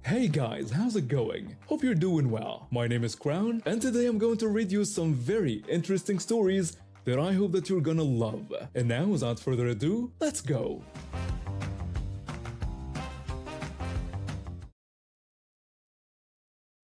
Hey guys, how's it going? Hope you're doing well. My name is Crown, and today I'm going to read you some very interesting stories that I hope that you're gonna love. And now, without further ado, let's go!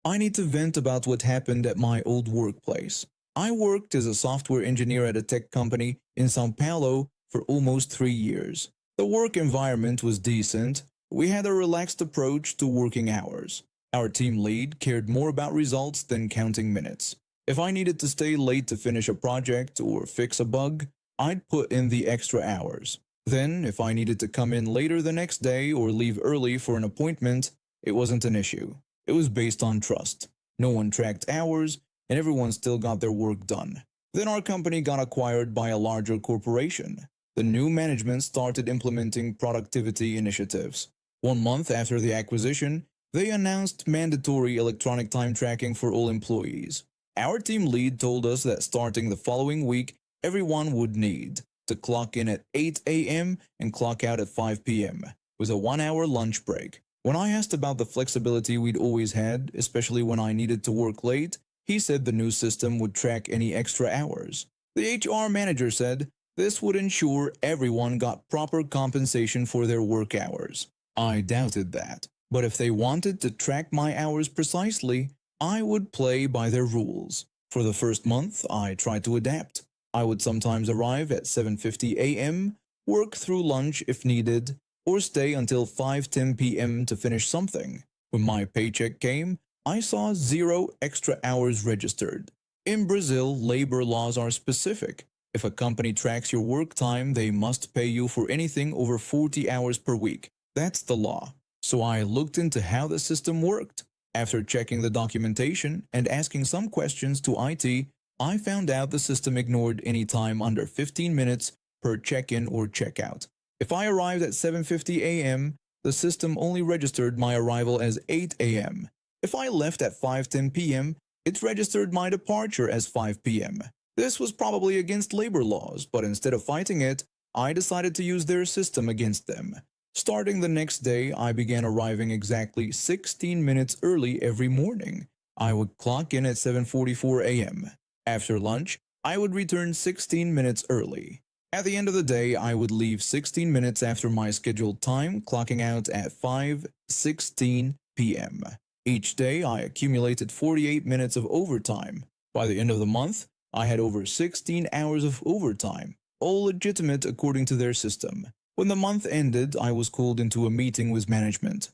I need to vent about what happened at my old workplace. I worked as a software engineer at a tech company in Sao Paulo for almost 3 years. The work environment was decent. We had a relaxed approach to working hours. Our team lead cared more about results than counting minutes. If I needed to stay late to finish a project or fix a bug, I'd put in the extra hours. Then, if I needed to come in later the next day or leave early for an appointment, it wasn't an issue. It was based on trust. No one tracked hours, and everyone still got their work done. Then our company got acquired by a larger corporation. The new management started implementing productivity initiatives. 1 month after the acquisition, they announced mandatory electronic time tracking for all employees. Our team lead told us that starting the following week, everyone would need to clock in at 8 a.m. and clock out at 5 p.m. with a 1-hour lunch break. When I asked about the flexibility we'd always had, especially when I needed to work late, he said the new system would track any extra hours. The HR manager said this would ensure everyone got proper compensation for their work hours. I doubted that, but if they wanted to track my hours precisely, I would play by their rules. For the first month, I tried to adapt. I would sometimes arrive at 7:50 a.m., work through lunch if needed, or stay until 5:10 p.m. to finish something. When my paycheck came, I saw 0 extra hours registered. In Brazil, labor laws are specific. If a company tracks your work time, they must pay you for anything over 40 hours per week. That's the law. So I looked into how the system worked. After checking the documentation and asking some questions to IT, I found out the system ignored any time under 15 minutes per check-in or check-out. If I arrived at 7:50 a.m., the system only registered my arrival as 8 a.m. If I left at 5:10 p.m., it registered my departure as 5 p.m. This was probably against labor laws, but instead of fighting it, I decided to use their system against them. Starting the next day, I began arriving exactly 16 minutes early every morning. I would clock in at 7:44 a.m. After lunch, I would return 16 minutes early. At the end of the day, I would leave 16 minutes after my scheduled time, clocking out at 5:16 p.m. Each day, I accumulated 48 minutes of overtime. By the end of the month, I had over 16 hours of overtime, all legitimate according to their system. When the month ended, I was called into a meeting with management.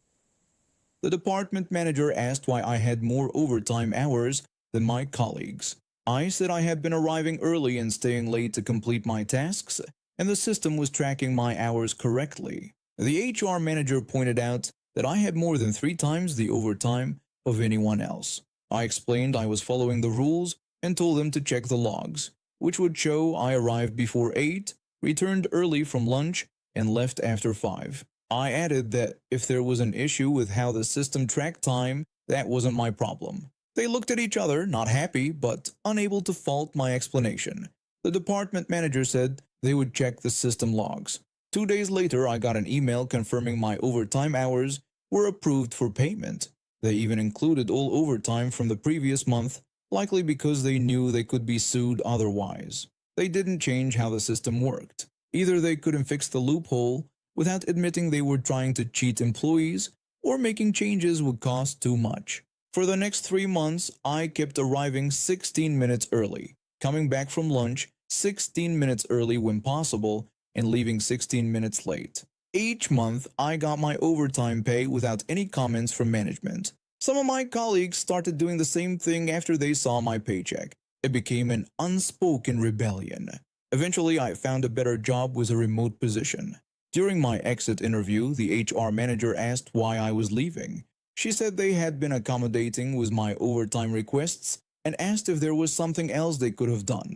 The department manager asked why I had more overtime hours than my colleagues. I said I had been arriving early and staying late to complete my tasks, and the system was tracking my hours correctly. The HR manager pointed out that I had more than 3 times the overtime of anyone else. I explained I was following the rules and told them to check the logs, which would show I arrived before 8, returned early from lunch, and left after 5. I added that if there was an issue with how the system tracked time, that wasn't my problem. They looked at each other, not happy, but unable to fault my explanation. The department manager said they would check the system logs. 2 days later, I got an email confirming my overtime hours were approved for payment. They even included all overtime from the previous month, likely because they knew they could be sued otherwise. They didn't change how the system worked. Either they couldn't fix the loophole without admitting they were trying to cheat employees, or making changes would cost too much. For the next 3 months, I kept arriving 16 minutes early, coming back from lunch 16 minutes early when possible, and leaving 16 minutes late. Each month, I got my overtime pay without any comments from management. Some of my colleagues started doing the same thing after they saw my paycheck. It became an unspoken rebellion. Eventually, I found a better job with a remote position. During my exit interview, the HR manager asked why I was leaving. She said they had been accommodating with my overtime requests and asked if there was something else they could have done.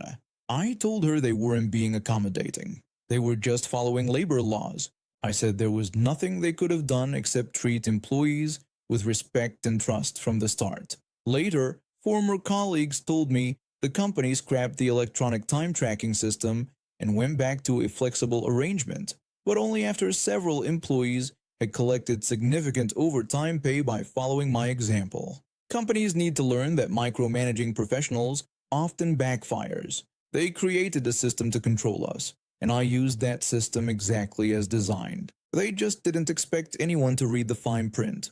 I told her they weren't being accommodating. They were just following labor laws. I said there was nothing they could have done except treat employees with respect and trust from the start. Later, former colleagues told me the company scrapped the electronic time tracking system and went back to a flexible arrangement, but only after several employees had collected significant overtime pay by following my example. Companies need to learn that micromanaging professionals often backfires. They created a system to control us, and I used that system exactly as designed. They just didn't expect anyone to read the fine print.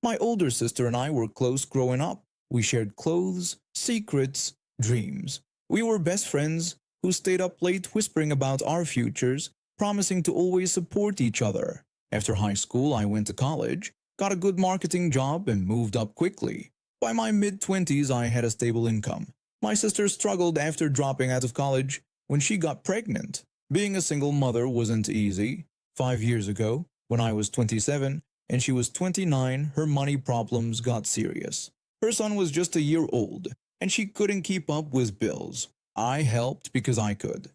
My older sister and I were close growing up. We shared clothes, secrets, dreams. We were best friends who stayed up late whispering about our futures, promising to always support each other. After high school, I went to college, got a good marketing job, and moved up quickly. By my mid-20s, I had a stable income. My sister struggled after dropping out of college when she got pregnant. Being a single mother wasn't easy. 5 years ago, when I was 27 and she was 29, her money problems got serious. Her son was just a year old, and she couldn't keep up with bills. I helped because I could.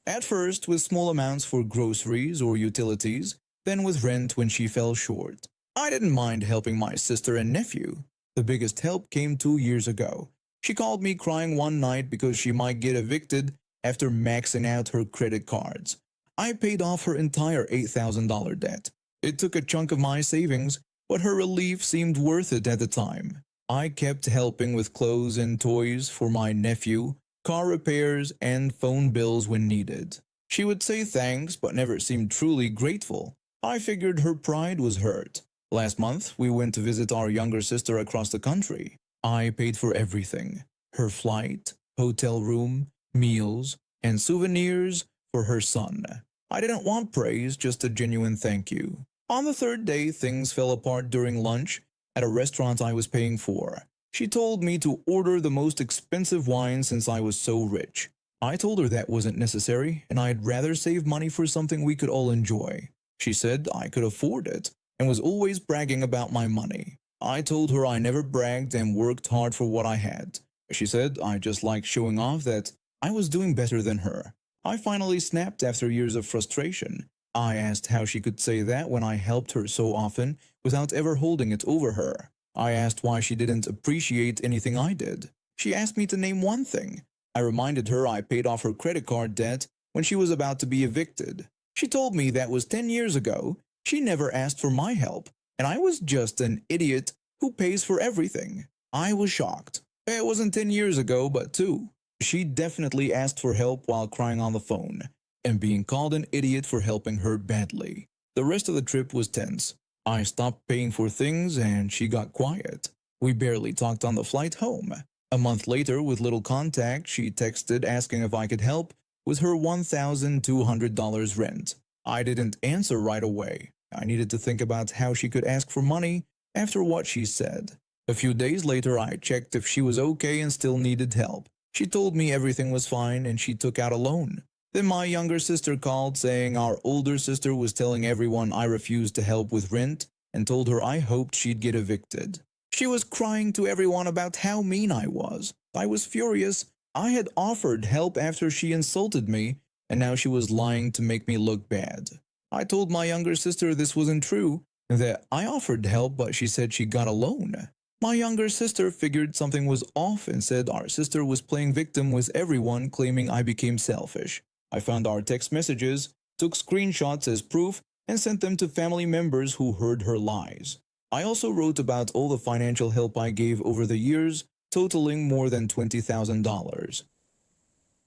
At first with small amounts for groceries or utilities, then with rent when she fell short. I didn't mind helping my sister and nephew. The biggest help came 2 years ago. She called me crying one night because she might get evicted after maxing out her credit cards. I paid off her entire $8,000 debt. It took a chunk of my savings, but her relief seemed worth it at the time. I kept helping with clothes and toys for my nephew, car repairs, and phone bills when needed. She would say thanks but never seemed truly grateful. I figured her pride was hurt. Last month, we went to visit our younger sister across the country. I paid for everything: her flight, hotel room, meals, and souvenirs for her son. I didn't want praise, just a genuine thank you. On the third day, things fell apart during lunch at a restaurant I was paying for. She told me to order the most expensive wine since I was so rich. I told her that wasn't necessary, and I'd rather save money for something we could all enjoy. She said I could afford it, and was always bragging about my money. I told her I never bragged and worked hard for what I had. She said I just liked showing off that I was doing better than her. I finally snapped after years of frustration. I asked how she could say that when I helped her so often without ever holding it over her. I asked why she didn't appreciate anything I did. She asked me to name one thing. I reminded her I paid off her credit card debt when she was about to be evicted. She told me that was 10 years ago. She never asked for my help, and I was just an idiot who pays for everything. I was shocked. It wasn't 10 years ago, but 2. She definitely asked for help while crying on the phone, and being called an idiot for helping her badly. The rest of the trip was tense. I stopped paying for things and she got quiet. We barely talked on the flight home. A month later, with little contact, she texted asking if I could help with her $1,200 rent. I didn't answer right away. I needed to think about how she could ask for money after what she said. A few days later, I checked if she was okay and still needed help. She told me everything was fine and she took out a loan. Then my younger sister called saying our older sister was telling everyone I refused to help with rent and told her I hoped she'd get evicted. She was crying to everyone about how mean I was. I was furious. I had offered help after she insulted me, and now she was lying to make me look bad. I told my younger sister this wasn't true, that I offered help but she said she got a loan. My younger sister figured something was off and said our sister was playing victim with everyone, claiming I became selfish. I found our text messages, took screenshots as proof, and sent them to family members who heard her lies. I also wrote about all the financial help I gave over the years, totaling more than $20,000.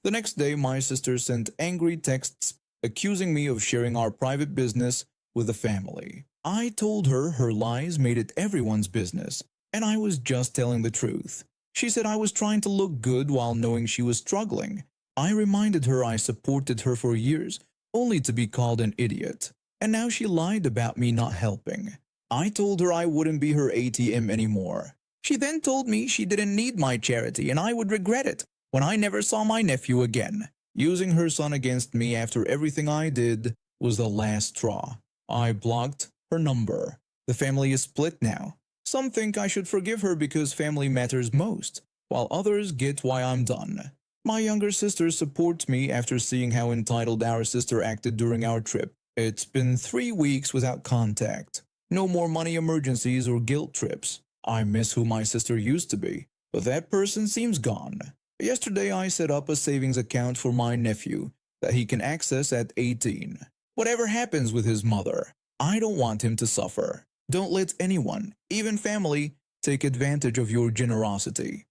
The next day, my sister sent angry texts accusing me of sharing our private business with the family. I told her her lies made it everyone's business, and I was just telling the truth. She said I was trying to look good while knowing she was struggling. I reminded her I supported her for years, only to be called an idiot. And now she lied about me not helping. I told her I wouldn't be her ATM anymore. She then told me she didn't need my charity and I would regret it when I never saw my nephew again. Using her son against me after everything I did was the last straw. I blocked her number. The family is split now. Some think I should forgive her because family matters most, while others get why I'm done. My younger sister supports me after seeing how entitled our sister acted during our trip. It's been 3 weeks without contact. No more money emergencies or guilt trips. I miss who my sister used to be, but that person seems gone. Yesterday I set up a savings account for my nephew that he can access at 18. Whatever happens with his mother, I don't want him to suffer. Don't let anyone, even family, take advantage of your generosity.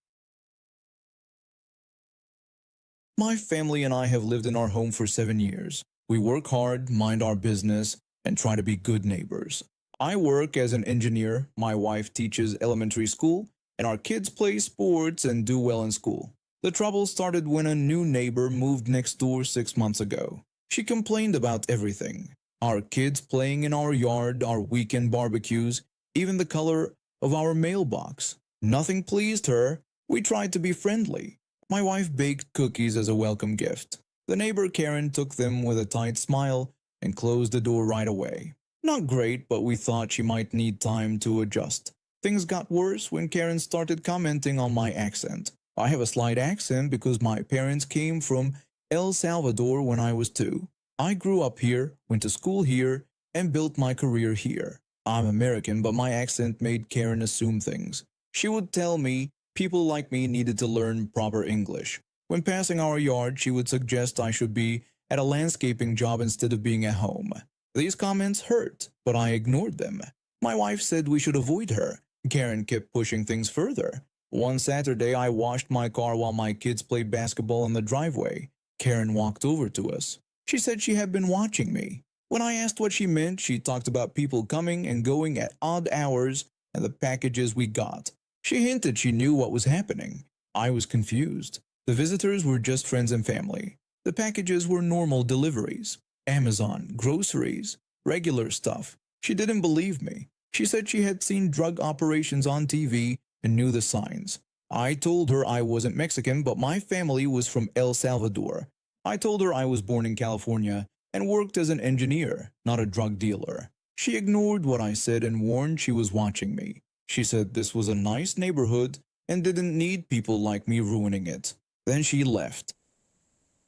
My family and I have lived in our home for 7 years. We work hard, mind our business, and try to be good neighbors. I work as an engineer, my wife teaches elementary school, and our kids play sports and do well in school. The trouble started when a new neighbor moved next door 6 months ago. She complained about everything. Our kids playing in our yard, our weekend barbecues, even the color of our mailbox. Nothing pleased her. We tried to be friendly. My wife baked cookies as a welcome gift. The neighbor Karen took them with a tight smile and closed the door right away. Not great, but we thought she might need time to adjust. Things got worse when Karen started commenting on my accent. I have a slight accent because my parents came from El Salvador when I was 2. I grew up here, went to school here, and built my career here. I'm American, but my accent made Karen assume things. She would tell me people like me needed to learn proper English. When passing our yard, she would suggest I should be at a landscaping job instead of being at home. These comments hurt, but I ignored them. My wife said we should avoid her. Karen kept pushing things further. One Saturday, I washed my car while my kids played basketball in the driveway. Karen walked over to us. She said she had been watching me. When I asked what she meant, she talked about people coming and going at odd hours and the packages we got. She hinted she knew what was happening. I was confused. The visitors were just friends and family. The packages were normal deliveries. Amazon, groceries, regular stuff. She didn't believe me. She said she had seen drug operations on TV and knew the signs. I told her I wasn't Mexican, but my family was from El Salvador. I told her I was born in California and worked as an engineer, not a drug dealer. She ignored what I said and warned she was watching me. She said this was a nice neighborhood and didn't need people like me ruining it. Then she left.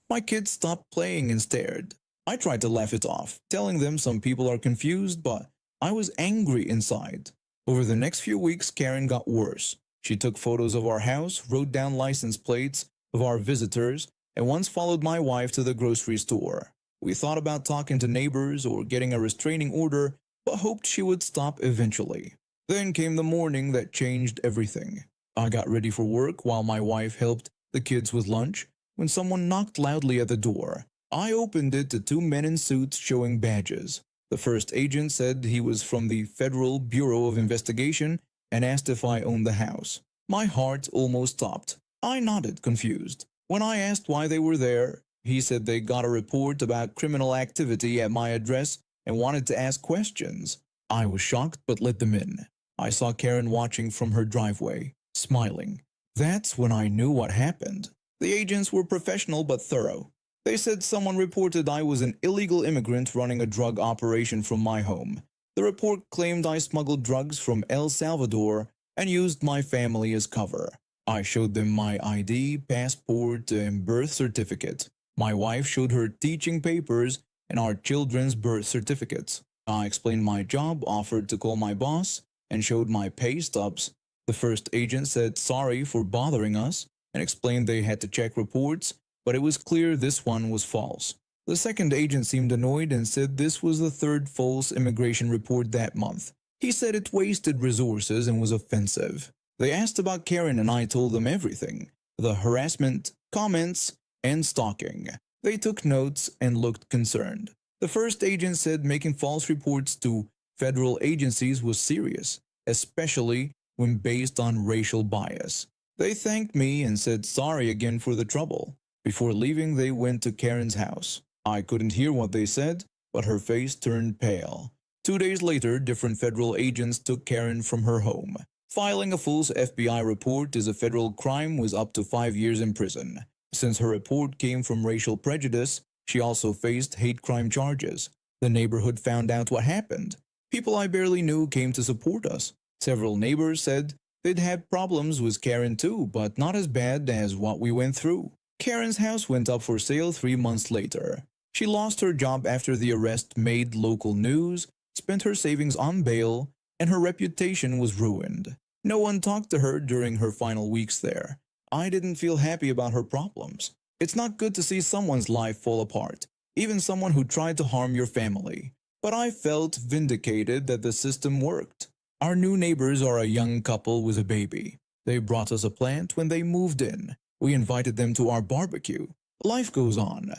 My kids stopped playing and stared. I tried to laugh it off, telling them some people are confused, but I was angry inside. Over the next few weeks, Karen got worse. She took photos of our house, wrote down license plates of our visitors, and once followed my wife to the grocery store. We thought about talking to neighbors or getting a restraining order, but hoped she would stop eventually. Then came the morning that changed everything. I got ready for work while my wife helped the kids with lunch when someone knocked loudly at the door. I opened it to 2 men in suits showing badges. The first agent said he was from the Federal Bureau of Investigation and asked if I owned the house. My heart almost stopped. I nodded, confused. When I asked why they were there, he said they got a report about criminal activity at my address and wanted to ask questions. I was shocked but let them in. I saw Karen watching from her driveway, smiling. That's when I knew what happened. The agents were professional but thorough. They said someone reported I was an illegal immigrant running a drug operation from my home. The report claimed I smuggled drugs from El Salvador and used my family as cover. I showed them my ID, passport, and birth certificate. My wife showed her teaching papers and our children's birth certificates. I explained my job, offered to call my boss, and showed my pay stubs. The first agent said sorry for bothering us and explained they had to check reports, but it was clear this one was false. The second agent seemed annoyed and said this was the third false immigration report that month. He said it wasted resources and was offensive. They asked about Karen and I told them everything: the harassment, comments, and stalking. They took notes and looked concerned. The first agent said making false reports to federal agencies was serious, especially when based on racial bias. They thanked me and said sorry again for the trouble. Before leaving, they went to Karen's house. I couldn't hear what they said, but her face turned pale. 2 days later, different federal agents took Karen from her home. Filing a false FBI report as a federal crime was up to 5 years in prison. Since her report came from racial prejudice, she also faced hate crime charges. The neighborhood found out what happened. People I barely knew came to support us. Several neighbors said they'd had problems with Karen too, but not as bad as what we went through. Karen's house went up for sale 3 months later. She lost her job after the arrest made local news, spent her savings on bail, and her reputation was ruined. No one talked to her during her final weeks there. I didn't feel happy about her problems. It's not good to see someone's life fall apart, even someone who tried to harm your family. But I felt vindicated that the system worked. Our new neighbors are a young couple with a baby. They brought us a plant when they moved in. We invited them to our barbecue. Life goes on.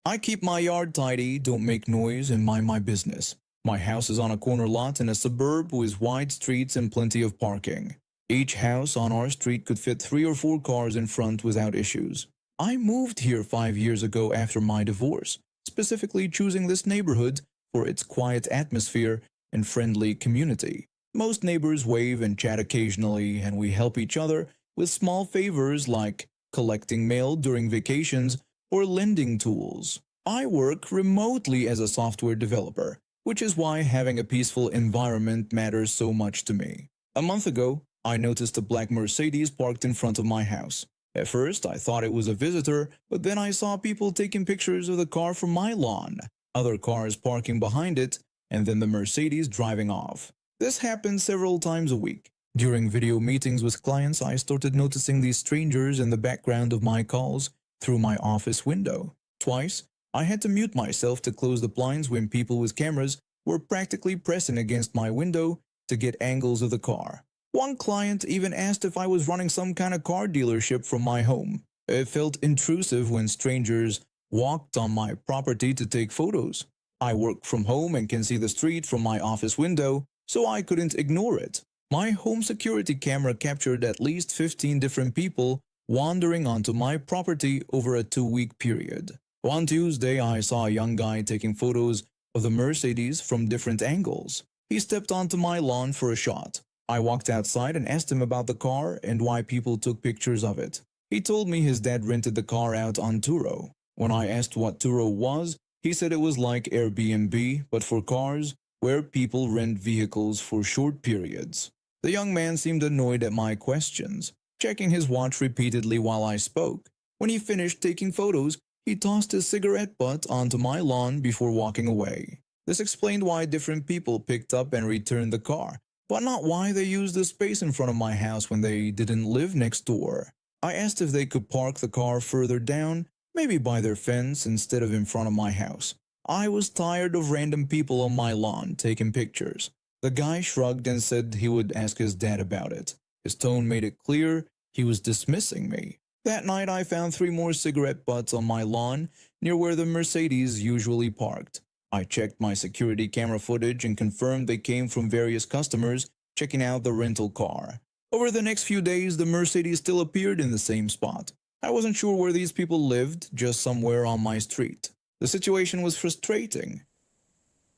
I keep my yard tidy, don't make noise, and mind my business. My house is on a corner lot in a suburb with wide streets and plenty of parking. Each house on our street could fit 3 or 4 cars in front without issues. I moved here 5 years ago after my divorce, specifically choosing this neighborhood for its quiet atmosphere and friendly community. Most neighbors wave and chat occasionally, and we help each other with small favors like collecting mail during vacations or lending tools. I work remotely as a software developer, which is why having a peaceful environment matters so much to me. A month ago, I noticed a black Mercedes parked in front of my house. At first, I thought it was a visitor, but then I saw people taking pictures of the car from my lawn, other cars parking behind it, and then the Mercedes driving off. This happens several times a week. During video meetings with clients, I started noticing these strangers in the background of my calls through my office window. Twice, I had to mute myself to close the blinds when people with cameras were practically pressing against my window to get angles of the car. One client even asked if I was running some kind of car dealership from my home. It felt intrusive when strangers walked on my property to take photos. I work from home and can see the street from my office window, so I couldn't ignore it. My home security camera captured at least 15 different people wandering onto my property over a 2-week period. One Tuesday, I saw a young guy taking photos of the Mercedes from different angles. He stepped onto my lawn for a shot. I walked outside and asked him about the car and why people took pictures of it. He told me his dad rented the car out on Turo. When I asked what Turo was, he said it was like Airbnb, but for cars, where people rent vehicles for short periods. The young man seemed annoyed at my questions, checking his watch repeatedly while I spoke. When he finished taking photos, he tossed his cigarette butt onto my lawn before walking away. This explained why different people picked up and returned the car, but not why they used the space in front of my house when they didn't live next door. I asked if they could park the car further down, maybe by their fence instead of in front of my house. I was tired of random people on my lawn taking pictures. The guy shrugged and said he would ask his dad about it. His tone made it clear he was dismissing me. That night I found 3 more cigarette butts on my lawn near where the Mercedes usually parked. I checked my security camera footage and confirmed they came from various customers checking out the rental car. Over the next few days, the Mercedes still appeared in the same spot. I wasn't sure where these people lived, just somewhere on my street. The situation was frustrating.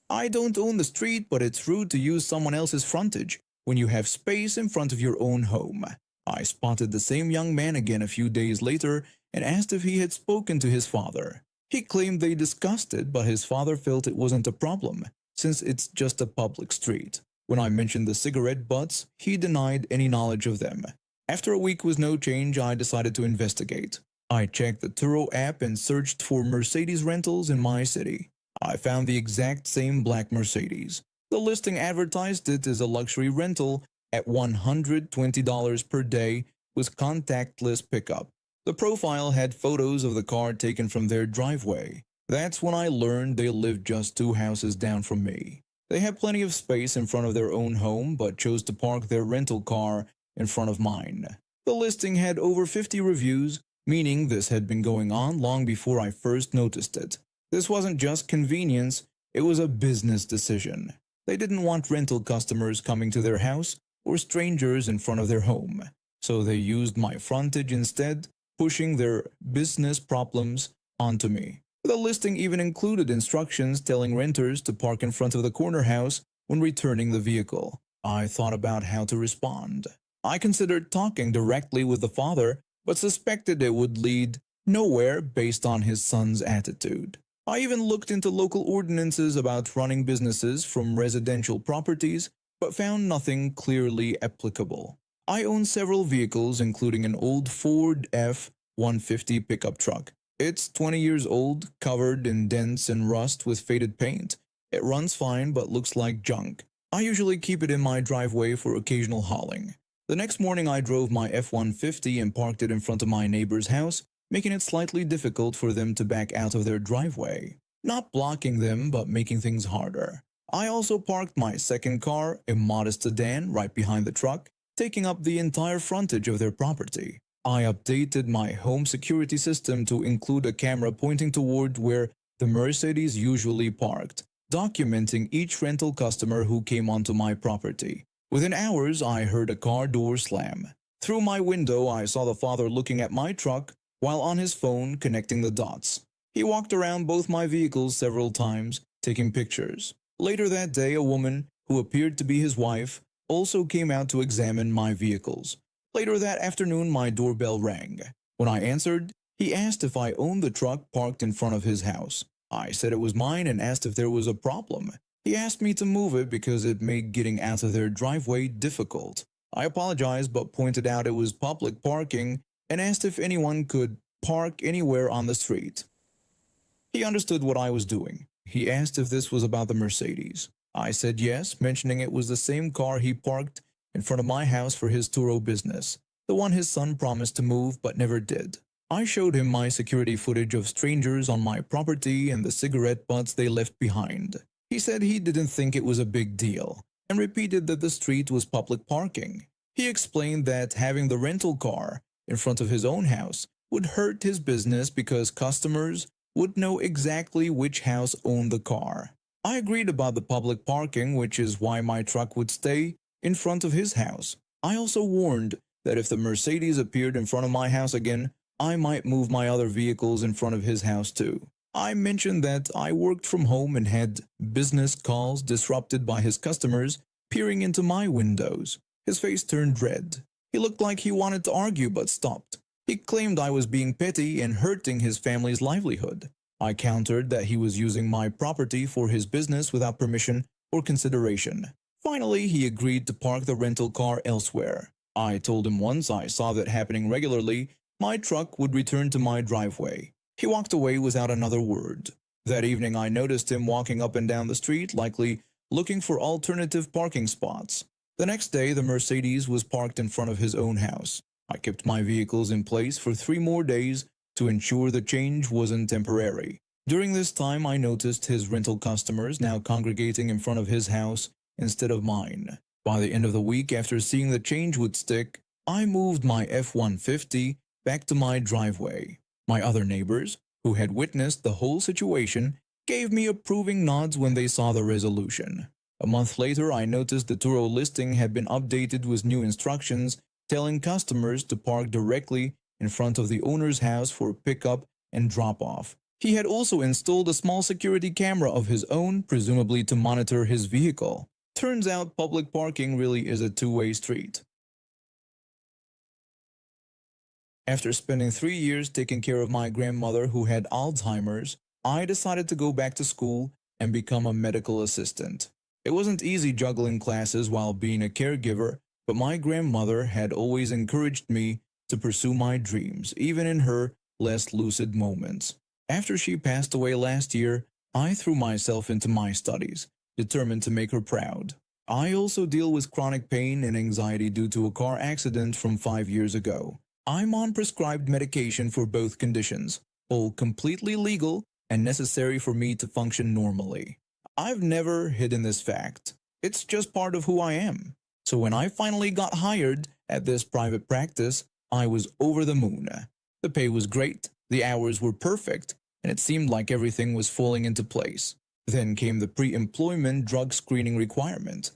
I don't own the street, but it's rude to use someone else's frontage when you have space in front of your own home. I spotted the same young man again a few days later and asked if he had spoken to his father. He claimed they discussed it, but his father felt it wasn't a problem, since it's just a public street. When I mentioned the cigarette butts, he denied any knowledge of them. After a week with no change, I decided to investigate. I checked the Turo app and searched for Mercedes rentals in my city. I found the exact same black Mercedes. The listing advertised it as a luxury rental at $120 per day with contactless pickup. The profile had photos of the car taken from their driveway. That's when I learned they lived just 2 houses down from me. They had plenty of space in front of their own home, but chose to park their rental car in front of mine. The listing had over 50 reviews, meaning this had been going on long before I first noticed it. This wasn't just convenience, it was a business decision. They didn't want rental customers coming to their house or strangers in front of their home, so they used my frontage instead, pushing their business problems onto me. The listing even included instructions telling renters to park in front of the corner house when returning the vehicle. I thought about how to respond. I considered talking directly with the father, but suspected it would lead nowhere based on his son's attitude. I even looked into local ordinances about running businesses from residential properties, but found nothing clearly applicable. I own several vehicles, including an old Ford F-150 pickup truck. It's 20 years old, covered in dents and rust with faded paint. It runs fine but looks like junk. I usually keep it in my driveway for occasional hauling. The next morning I drove my F-150 and parked it in front of my neighbor's house, making it slightly difficult for them to back out of their driveway. Not blocking them, but making things harder. I also parked my second car, a modest sedan, right behind the truck, taking up the entire frontage of their property. I updated my home security system to include a camera pointing toward where the Mercedes usually parked, documenting each rental customer who came onto my property. Within hours, I heard a car door slam. Through my window, I saw the father looking at my truck while on his phone connecting the dots. He walked around both my vehicles several times, taking pictures. Later that day, a woman, who appeared to be his wife, also came out to examine my vehicles. Later that afternoon, my doorbell rang. When I answered, he asked if I owned the truck parked in front of his house. I said it was mine and asked if there was a problem. He asked me to move it because it made getting out of their driveway difficult. I apologized but pointed out it was public parking and asked if anyone could park anywhere on the street. He understood what I was doing. He asked if this was about the Mercedes. I said yes, mentioning it was the same car he parked in front of my house for his Turo business, the one his son promised to move but never did. I showed him my security footage of strangers on my property and the cigarette butts they left behind. He said he didn't think it was a big deal and repeated that the street was public parking. He explained that having the rental car in front of his own house would hurt his business because customers would know exactly which house owned the car. I agreed about the public parking, which is why my truck would stay in front of his house. I also warned that if the Mercedes appeared in front of my house again, I might move my other vehicles in front of his house too. I mentioned that I worked from home and had business calls disrupted by his customers peering into my windows. His face turned red. He looked like he wanted to argue but stopped. He claimed I was being petty and hurting his family's livelihood. I countered that he was using my property for his business without permission or consideration. Finally, he agreed to park the rental car elsewhere. I told him once I saw that happening regularly, my truck would return to my driveway. He walked away without another word. That evening I noticed him walking up and down the street, likely looking for alternative parking spots. The next day, the Mercedes was parked in front of his own house. I kept my vehicles in place for 3 more days to ensure the change wasn't temporary. During this time, I noticed his rental customers now congregating in front of his house instead of mine. By the end of the week, after seeing the change would stick, I moved my F-150 back to my driveway. My other neighbors, who had witnessed the whole situation, gave me approving nods when they saw the resolution. A month later, I noticed the Turo listing had been updated with new instructions telling customers to park directly in front of the owner's house for pickup and drop-off. He had also installed a small security camera of his own, presumably to monitor his vehicle. Turns out public parking really is a two-way street. After spending 3 years taking care of my grandmother who had Alzheimer's, I decided to go back to school and become a medical assistant. It wasn't easy juggling classes while being a caregiver, but my grandmother had always encouraged me to pursue my dreams, even in her less lucid moments. After she passed away last year, I threw myself into my studies, determined to make her proud. I also deal with chronic pain and anxiety due to a car accident from 5 years ago. I'm on prescribed medication for both conditions, all completely legal and necessary for me to function normally. I've never hidden this fact. It's just part of who I am. So when I finally got hired at this private practice, I was over the moon. The pay was great, the hours were perfect, and it seemed like everything was falling into place. Then came the pre-employment drug screening requirement.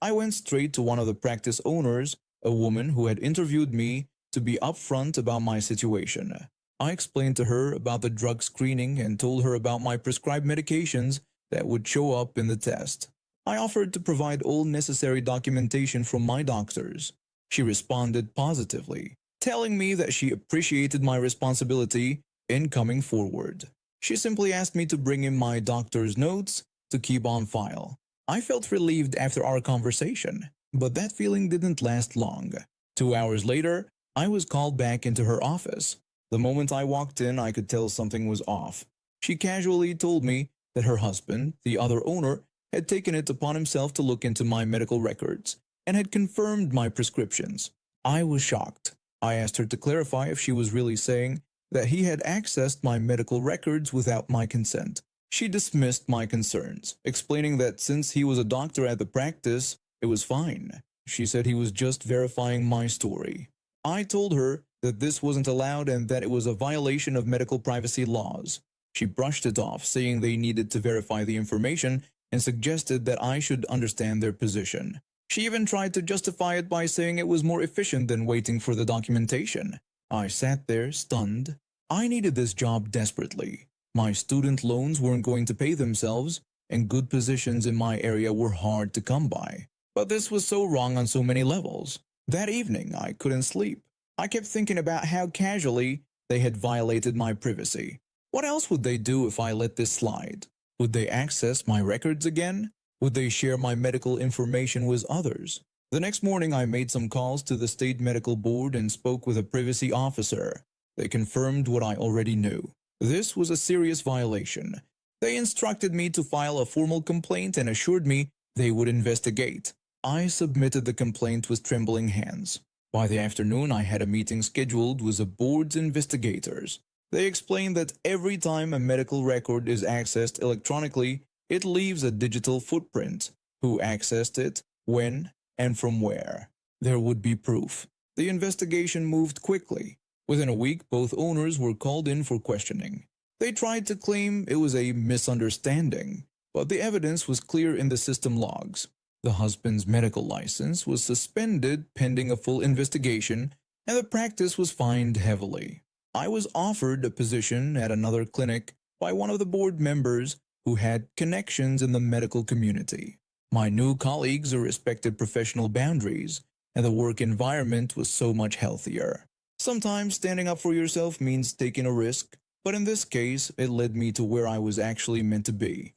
I went straight to one of the practice owners, a woman who had interviewed me, to be upfront about my situation. I explained to her about the drug screening and told her about my prescribed medications that would show up in the test. I offered to provide all necessary documentation from my doctors. She responded positively, telling me that she appreciated my responsibility in coming forward. She simply asked me to bring in my doctor's notes to keep on file. I felt relieved after our conversation, but that feeling didn't last long. 2 hours later, I was called back into her office. The moment I walked in, I could tell something was off. She casually told me that her husband, the other owner, had taken it upon himself to look into my medical records and had confirmed my prescriptions. I was shocked. I asked her to clarify if she was really saying that he had accessed my medical records without my consent. She dismissed my concerns, explaining that since he was a doctor at the practice, it was fine. She said he was just verifying my story. I told her that this wasn't allowed and that it was a violation of medical privacy laws. She brushed it off, saying they needed to verify the information and suggested that I should understand their position. She even tried to justify it by saying it was more efficient than waiting for the documentation. I sat there, stunned. I needed this job desperately. My student loans weren't going to pay themselves, and good positions in my area were hard to come by. But this was so wrong on so many levels. That evening, I couldn't sleep. I kept thinking about how casually they had violated my privacy. What else would they do if I let this slide? Would they access my records again? Would they share my medical information with others? The next morning, I made some calls to the state medical board and spoke with a privacy officer. They confirmed what I already knew. This was a serious violation. They instructed me to file a formal complaint and assured me they would investigate. I submitted the complaint with trembling hands. By the afternoon, I had a meeting scheduled with the board's investigators. They explained that every time a medical record is accessed electronically, it leaves a digital footprint. Who accessed it, when, and from where. There would be proof. The investigation moved quickly. Within a week, both owners were called in for questioning. They tried to claim it was a misunderstanding, but the evidence was clear in the system logs. The husband's medical license was suspended pending a full investigation, and the practice was fined heavily. I was offered a position at another clinic by one of the board members who had connections in the medical community. My new colleagues respected professional boundaries, and the work environment was so much healthier. Sometimes standing up for yourself means taking a risk, but in this case, it led me to where I was actually meant to be.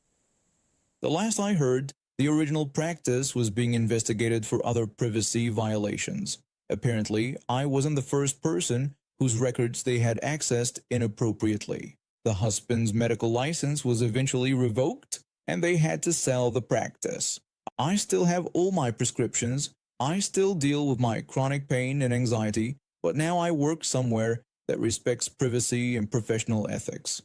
The last I heard, the original practice was being investigated for other privacy violations. Apparently, I wasn't the first person whose records they had accessed inappropriately. The husband's medical license was eventually revoked, and they had to sell the practice. I still have all my prescriptions. I still deal with my chronic pain and anxiety, but now I work somewhere that respects privacy and professional ethics.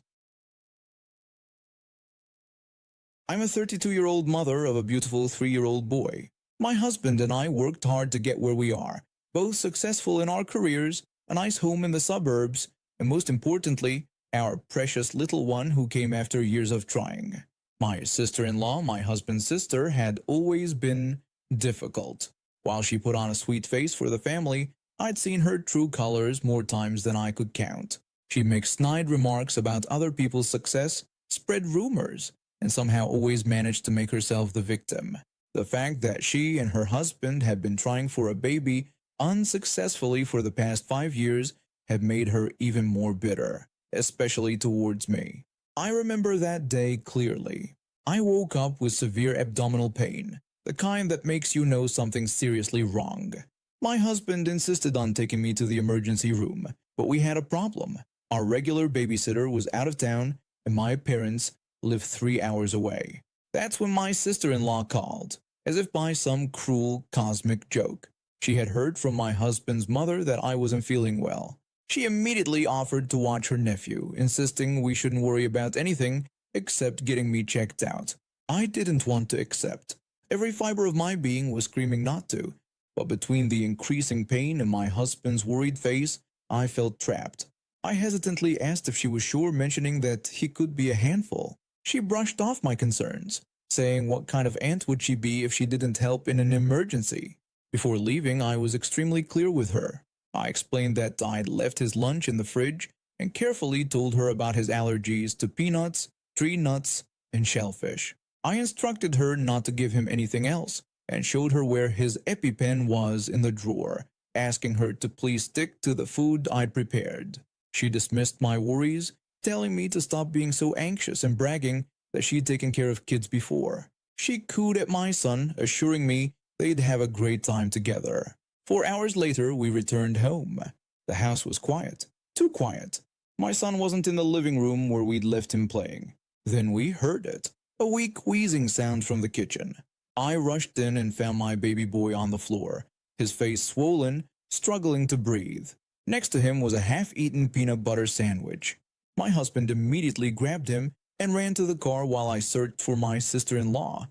I'm a 32-year-old mother of a beautiful 3-year-old boy. My husband and I worked hard to get where we are, both successful in our careers, a nice home in the suburbs, and most importantly, our precious little one who came after years of trying. My sister-in-law, my husband's sister, had always been difficult. While she put on a sweet face for the family, I'd seen her true colors more times than I could count. She makes snide remarks about other people's success, spread rumors, and somehow always managed to make herself the victim. The fact that she and her husband had been trying for a baby unsuccessfully for the past 5 years had made her even more bitter, especially towards me. I remember that day clearly. I woke up with severe abdominal pain, the kind that makes you know something's seriously wrong. My husband insisted on taking me to the emergency room, but we had a problem. Our regular babysitter was out of town, and my parents lived 3 hours away. That's when my sister-in-law called, as if by some cruel cosmic joke. She had heard from my husband's mother that I wasn't feeling well. She immediately offered to watch her nephew, insisting we shouldn't worry about anything except getting me checked out. I didn't want to accept. Every fiber of my being was screaming not to, but between the increasing pain and my husband's worried face, I felt trapped. I hesitantly asked if she was sure, mentioning that he could be a handful. She brushed off my concerns, saying what kind of aunt would she be if she didn't help in an emergency. Before leaving, I was extremely clear with her. I explained that I'd left his lunch in the fridge and carefully told her about his allergies to peanuts, tree nuts, and shellfish. I instructed her not to give him anything else and showed her where his EpiPen was in the drawer, asking her to please stick to the food I'd prepared. She dismissed my worries, telling me to stop being so anxious and bragging that she'd taken care of kids before. She cooed at my son, assuring me they'd have a great time together. 4 hours later, we returned home. The house was quiet, too quiet. My son wasn't in the living room where we'd left him playing. Then we heard it, a weak wheezing sound from the kitchen. I rushed in and found my baby boy on the floor, his face swollen, struggling to breathe. Next to him was a half-eaten peanut butter sandwich. My husband immediately grabbed him and ran to the car while I searched for my sister-in-law.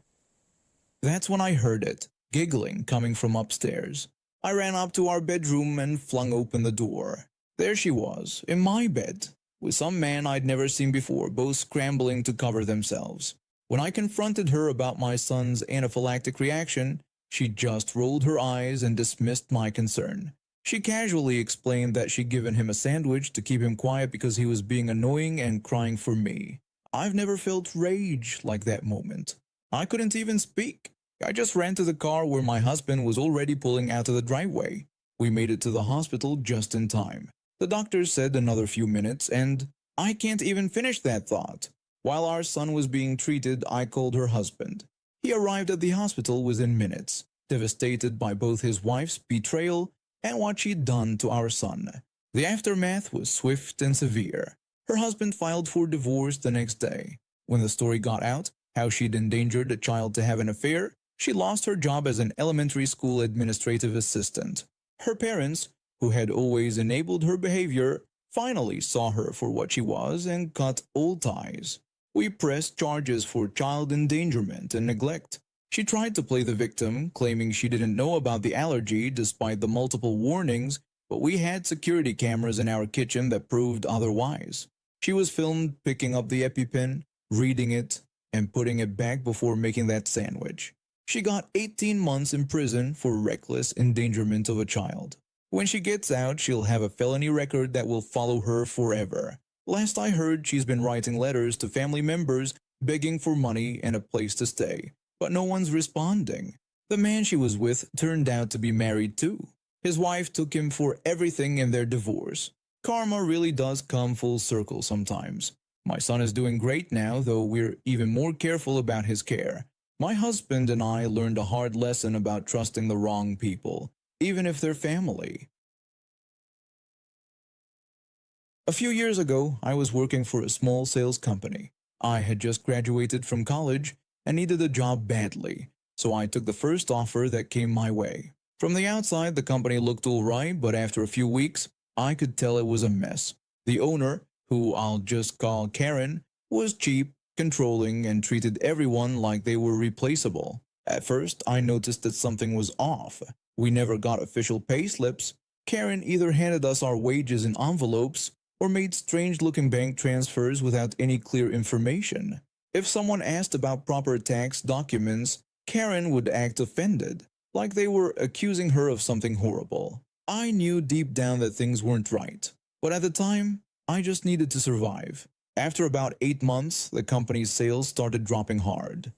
That's when I heard it, giggling coming from upstairs. I ran up to our bedroom and flung open the door. There she was, in my bed, with some man I'd never seen before, both scrambling to cover themselves. When I confronted her about my son's anaphylactic reaction, she just rolled her eyes and dismissed my concern. She casually explained that she'd given him a sandwich to keep him quiet because he was being annoying and crying for me. I've never felt rage like that moment. I couldn't even speak. I just ran to the car where my husband was already pulling out of the driveway. We made it to the hospital just in time. The doctors said another few minutes, and I can't even finish that thought. While our son was being treated, I called her husband. He arrived at the hospital within minutes, devastated by both his wife's betrayal and what she'd done to our son. The aftermath was swift and severe. Her husband filed for divorce the next day. When the story got out, how she'd endangered a child to have an affair, she lost her job as an elementary school administrative assistant. Her parents, who had always enabled her behavior, finally saw her for what she was and cut all ties. We pressed charges for child endangerment and neglect. She tried to play the victim, claiming she didn't know about the allergy despite the multiple warnings, but we had security cameras in our kitchen that proved otherwise. She was filmed picking up the EpiPen, reading it, and putting it back before making that sandwich. She got 18 months in prison for reckless endangerment of a child. When she gets out, she'll have a felony record that will follow her forever. Last I heard, she's been writing letters to family members begging for money and a place to stay, but no one's responding. The man she was with turned out to be married too. His wife took him for everything in their divorce. Karma really does come full circle sometimes. My son is doing great now, though we're even more careful about his care. My husband and I learned a hard lesson about trusting the wrong people, even if they're family. A few years ago, I was working for a small sales company. I had just graduated from college and needed a job badly, so I took the first offer that came my way. From the outside, the company looked all right, but after a few weeks, I could tell it was a mess. The owner, who I'll just call Karen, was cheap, controlling, and treated everyone like they were replaceable. At first, I noticed that something was off. We never got official pay slips. Karen either handed us our wages in envelopes or made strange-looking bank transfers without any clear information. If someone asked about proper tax documents, Karen would act offended, like they were accusing her of something horrible. I knew deep down that things weren't right, but at the time, I just needed to survive. After about 8 months, the company's sales started dropping hard.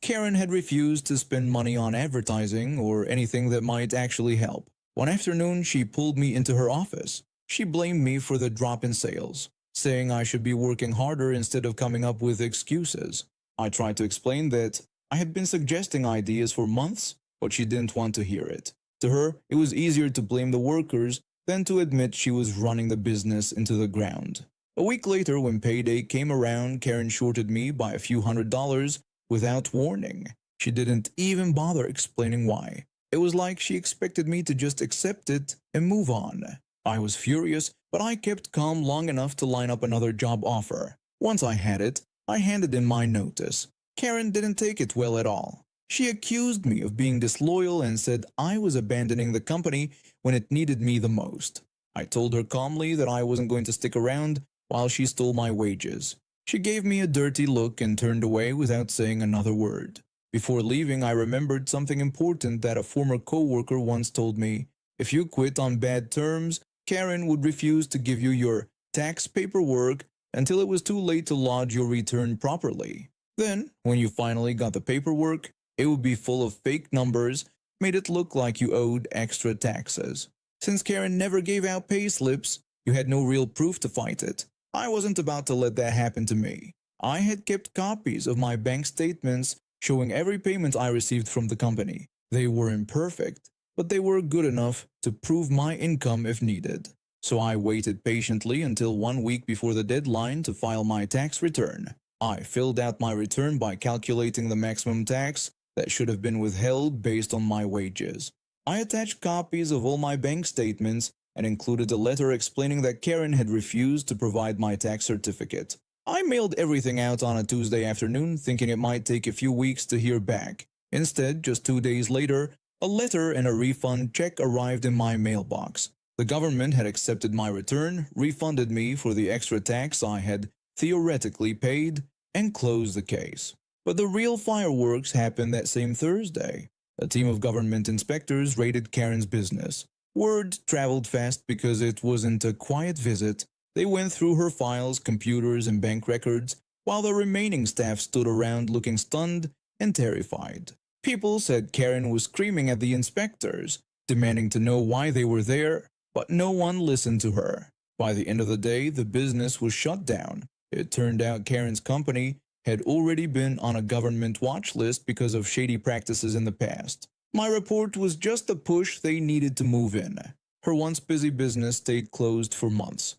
Karen had refused to spend money on advertising or anything that might actually help. One afternoon, she pulled me into her office. She blamed me for the drop in sales, saying I should be working harder instead of coming up with excuses. I tried to explain that I had been suggesting ideas for months, but she didn't want to hear it. To her, it was easier to blame the workers than to admit she was running the business into the ground. A week later, when payday came around, Karen shorted me by a few $100s without warning. She didn't even bother explaining why. It was like she expected me to just accept it and move on. I was furious, but I kept calm long enough to line up another job offer. Once I had it, I handed in my notice. Karen didn't take it well at all. She accused me of being disloyal and said I was abandoning the company when it needed me the most. I told her calmly that I wasn't going to stick around while she stole my wages. She gave me a dirty look and turned away without saying another word. Before leaving, I remembered something important that a former coworker once told me. If you quit on bad terms, Karen would refuse to give you your tax paperwork until it was too late to lodge your return properly. Then, when you finally got the paperwork, it would be full of fake numbers, made it look like you owed extra taxes. Since Karen never gave out pay slips, you had no real proof to fight it. I wasn't about to let that happen to me. I had kept copies of my bank statements showing every payment I received from the company. They were imperfect, but they were good enough to prove my income if needed. So I waited patiently until 1 week before the deadline to file my tax return. I filled out my return by calculating the maximum tax that should have been withheld based on my wages. I attached copies of all my bank statements and included a letter explaining that Karen had refused to provide my tax certificate. I mailed everything out on a Tuesday afternoon, thinking it might take a few weeks to hear back. Instead, just 2 days later, a letter and a refund check arrived in my mailbox. The government had accepted my return, refunded me for the extra tax I had theoretically paid, and closed the case. But the real fireworks happened that same Thursday. A team of government inspectors raided Karen's business. Word traveled fast because it wasn't a quiet visit. They went through her files, computers, and bank records, while the remaining staff stood around looking stunned and terrified. People said Karen was screaming at the inspectors, demanding to know why they were there, but no one listened to her. By the end of the day, the business was shut down. It turned out Karen's company had already been on a government watch list because of shady practices in the past. My report was just the push they needed to move in. Her once busy business stayed closed for months.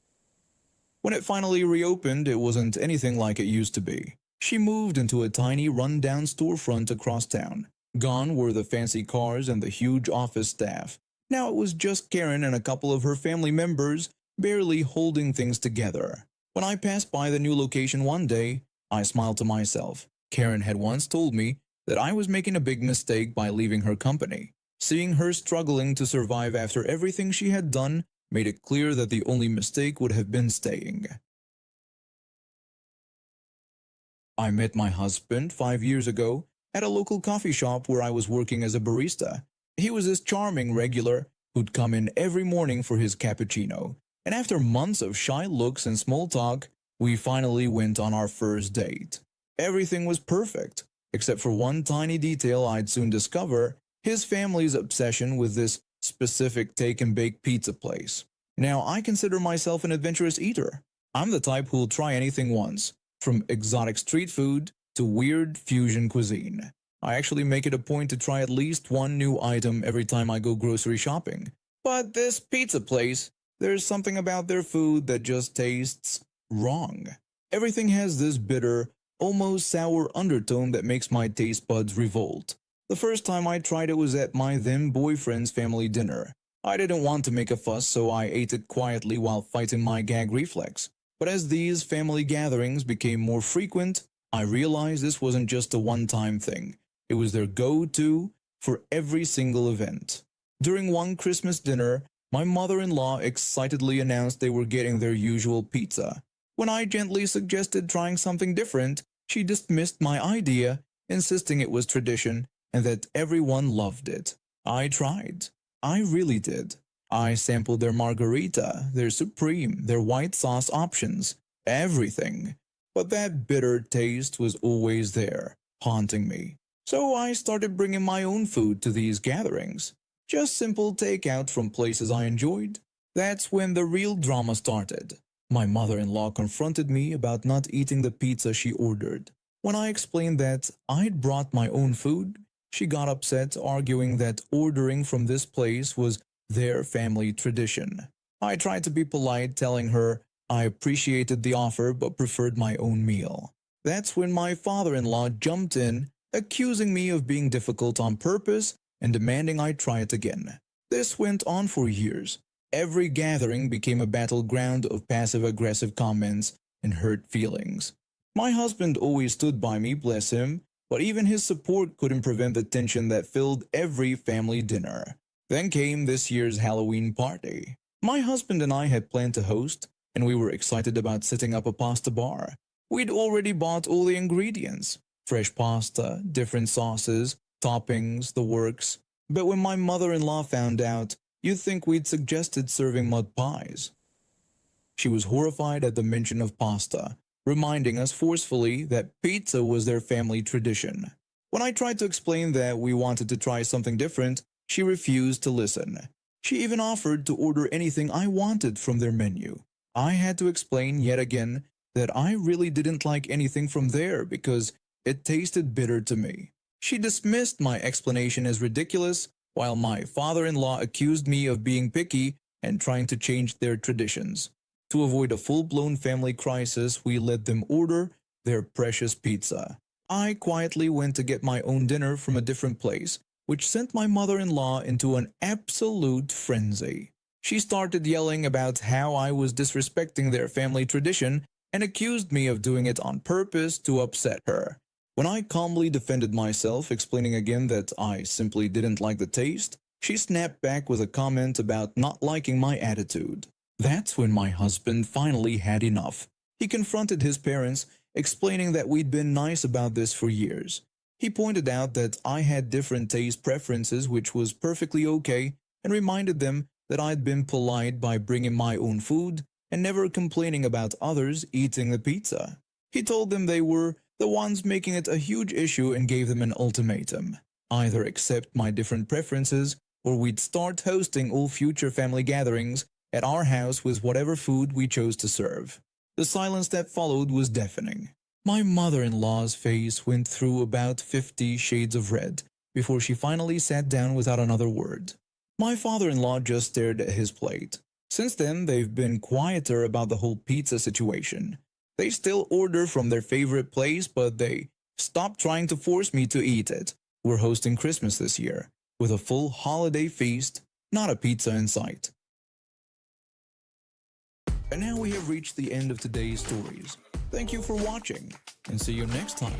When it finally reopened, it wasn't anything like it used to be. She moved into a tiny run-down storefront across town. Gone were the fancy cars and the huge office staff. Now it was just Karen and a couple of her family members, barely holding things together. When I passed by the new location one day, I smiled to myself. Karen had once told me that I was making a big mistake by leaving her company. Seeing her struggling to survive after everything she had done made it clear that the only mistake would have been staying. I met my husband 5 years ago at a local coffee shop where I was working as a barista. He was this charming regular who'd come in every morning for his cappuccino. And after months of shy looks and small talk, we finally went on our first date. Everything was perfect, except for one tiny detail I'd soon discover: his family's obsession with this specific take-and-bake pizza place. Now, I consider myself an adventurous eater. I'm the type who'll try anything once, from exotic street food to weird fusion cuisine. I actually make it a point to try at least one new item every time I go grocery shopping. But this pizza place, there's something about their food that just tastes wrong. Everything has this bitter, almost sour undertone that makes my taste buds revolt. The first time I tried it was at my then-boyfriend's family dinner. I didn't want to make a fuss, so I ate it quietly while fighting my gag reflex. But as these family gatherings became more frequent, I realized this wasn't just a one-time thing. It was their go-to for every single event. During one Christmas dinner, my mother-in-law excitedly announced they were getting their usual pizza. When I gently suggested trying something different, she dismissed my idea, insisting it was tradition and that everyone loved it. I tried. I really did. I sampled their margarita, their supreme, their white sauce options, everything. But that bitter taste was always there, haunting me. So I started bringing my own food to these gatherings. Just simple takeout from places I enjoyed. That's when the real drama started. My mother-in-law confronted me about not eating the pizza she ordered. When I explained that I'd brought my own food, she got upset, arguing that ordering from this place was their family tradition. I tried to be polite, telling her I appreciated the offer but preferred my own meal. That's when my father-in-law jumped in, accusing me of being difficult on purpose and demanding I try it again. This went on for years. Every gathering became a battleground of passive-aggressive comments and hurt feelings. My husband always stood by me, bless him, but even his support couldn't prevent the tension that filled every family dinner. Then came this year's Halloween party. My husband and I had planned to host, and we were excited about setting up a pasta bar. We'd already bought all the ingredients: fresh pasta, different sauces, toppings, the works. But when my mother-in-law found out, you'd think we'd suggested serving mud pies. She was horrified at the mention of pasta, reminding us forcefully that pizza was their family tradition. When I tried to explain that we wanted to try something different, she refused to listen. She even offered to order anything I wanted from their menu. I had to explain yet again that I really didn't like anything from there because it tasted bitter to me. She dismissed my explanation as ridiculous, while my father-in-law accused me of being picky and trying to change their traditions. To avoid a full-blown family crisis, we let them order their precious pizza. I quietly went to get my own dinner from a different place, which sent my mother-in-law into an absolute frenzy. She started yelling about how I was disrespecting their family tradition and accused me of doing it on purpose to upset her. When I calmly defended myself, explaining again that I simply didn't like the taste, she snapped back with a comment about not liking my attitude. That's when my husband finally had enough. He confronted his parents, explaining that we'd been nice about this for years. He pointed out that I had different taste preferences, which was perfectly okay, and reminded them that I'd been polite by bringing my own food and never complaining about others eating the pizza. He told them they were the ones making it a huge issue and gave them an ultimatum. Either accept my different preferences or we'd start hosting all future family gatherings at our house with whatever food we chose to serve. The silence that followed was deafening. My mother-in-law's face went through about 50 shades of red before she finally sat down without another word. My father-in-law just stared at his plate. Since then, they've been quieter about the whole pizza situation. They still order from their favorite place, but they stopped trying to force me to eat it. We're hosting Christmas this year, with a full holiday feast, not a pizza in sight. And now we have reached the end of today's stories. Thank you for watching, and see you next time.